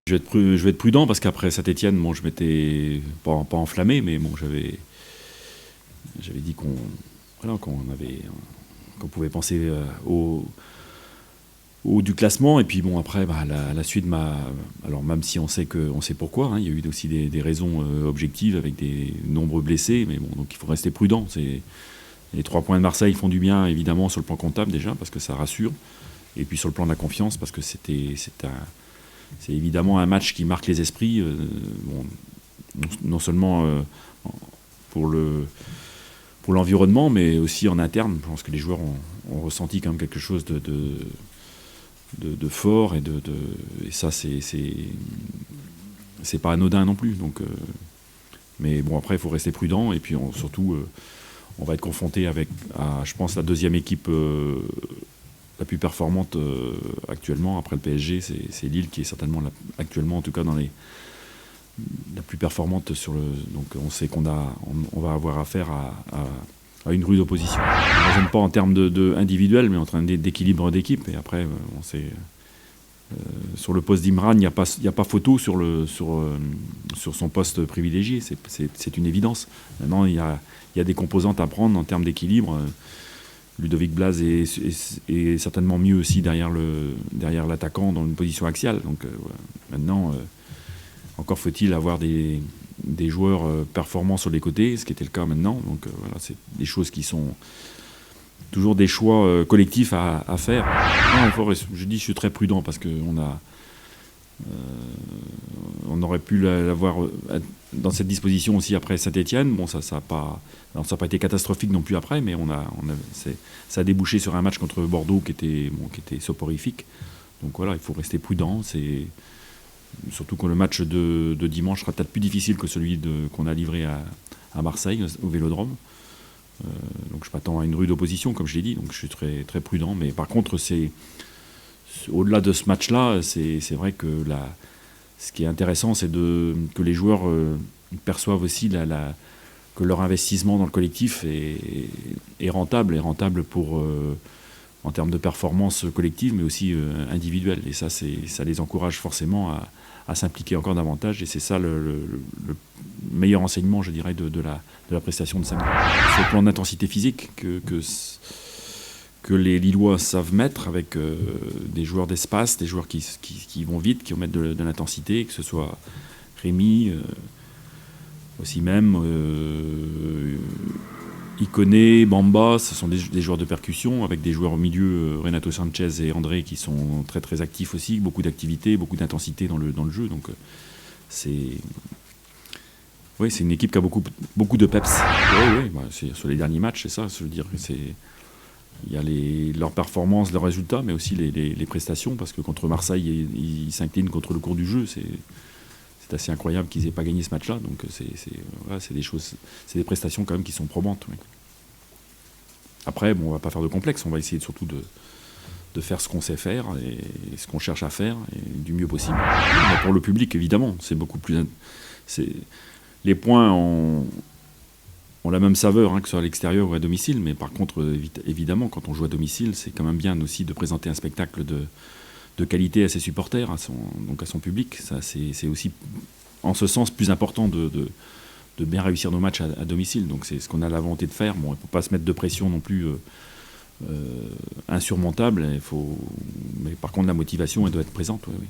Je vais être prudent parce qu'après Saint-Étienne, bon, je m'étais pas enflammé, mais bon, j'avais dit voilà, qu'on pouvait penser au haut du classement. Et puis bon, après, bah, la suite m'a. Alors même si on sait pourquoi, hein, il y a eu aussi des raisons objectives avec des nombreux blessés, mais bon, donc il faut rester prudent. Les 3 points de Marseille font du bien, évidemment, sur le plan comptable déjà, parce que ça rassure. Et puis sur le plan de la confiance, parce que c'est évidemment un match qui marque les esprits, bon, non seulement pour l'environnement, mais aussi en interne. Je pense que les joueurs ont ressenti quand même quelque chose de fort, et ça, c'est pas anodin non plus. Donc, mais bon, après, il faut rester prudent, et puis surtout, on va être confronté je pense, la deuxième équipe la plus performante actuellement après le PSG, c'est Lille, qui est certainement actuellement, en tout cas la plus performante donc on sait qu'on va avoir affaire à une rude opposition. On ne raisonne pas en termes individuels, mais en termes d'équilibre d'équipe. Et après, on sait, sur le poste d'Imran, il n'y a pas photo sur son poste privilégié. C'est une évidence. Maintenant, il y a des composantes à prendre en termes d'équilibre. Ludovic Blas est certainement mieux aussi derrière l'attaquant dans une position axiale. Donc voilà. Maintenant, encore faut-il avoir des joueurs performants sur les côtés, ce qui était le cas maintenant. Donc voilà, c'est des choses qui sont toujours des choix collectifs à faire. Non, je suis très prudent parce qu'on aurait pu l'avoir dans cette disposition aussi après Saint-Étienne. Bon, ça n'a pas été catastrophique non plus après, mais ça a débouché sur un match contre Bordeaux qui était soporifique. Donc voilà, il faut rester prudent. Surtout que le match de dimanche sera peut-être plus difficile que celui qu'on a livré à Marseille, au Vélodrome. Donc je m'attends à une rude opposition, comme je l'ai dit. Donc je suis très, très prudent. Mais par contre, au-delà de ce match-là, c'est vrai que ce qui est intéressant, c'est que les joueurs perçoivent aussi que leur investissement dans le collectif est rentable en termes de performance collective, mais aussi individuelle. Et ça les encourage forcément à s'impliquer encore davantage. Et c'est ça le meilleur enseignement, je dirais, de la prestation de samedi. Sur le plan d'intensité physique que les Lillois savent mettre, avec des joueurs d'espace, des joueurs qui vont vite, qui vont mettre de l'intensité, que ce soit Rémi, aussi même Ikoné, Bamba, ce sont des joueurs de percussion, avec des joueurs au milieu, Renato Sanchez et André, qui sont très très actifs aussi, beaucoup d'activité, beaucoup d'intensité dans le jeu. Donc c'est une équipe qui a beaucoup de peps. Oui, bah, sur les derniers matchs, c'est ça. Je veux dire, il y a leurs performances, leurs résultats, mais aussi les prestations, parce que contre Marseille, ils s'inclinent contre le cours du jeu. C'est assez incroyable qu'ils n'aient pas gagné ce match-là. Donc c'est des prestations quand même qui sont probantes. Oui. Après, bon, on va pas faire de complexe. On va essayer surtout de faire ce qu'on sait faire et ce qu'on cherche à faire, et du mieux possible. Mais pour le public, évidemment, c'est beaucoup plus. Les points ont la même saveur, hein, que ce soit à l'extérieur ou à domicile. Mais par contre, évidemment, quand on joue à domicile, c'est quand même bien aussi de présenter un spectacle de qualité à ses supporters, donc à son public. Ça, c'est aussi, en ce sens, plus important de bien réussir nos matchs à domicile. Donc c'est ce qu'on a la volonté de faire. Bon, il ne faut pas se mettre de pression non plus insurmontable. Mais par contre, la motivation, elle doit être présente. Oui, oui.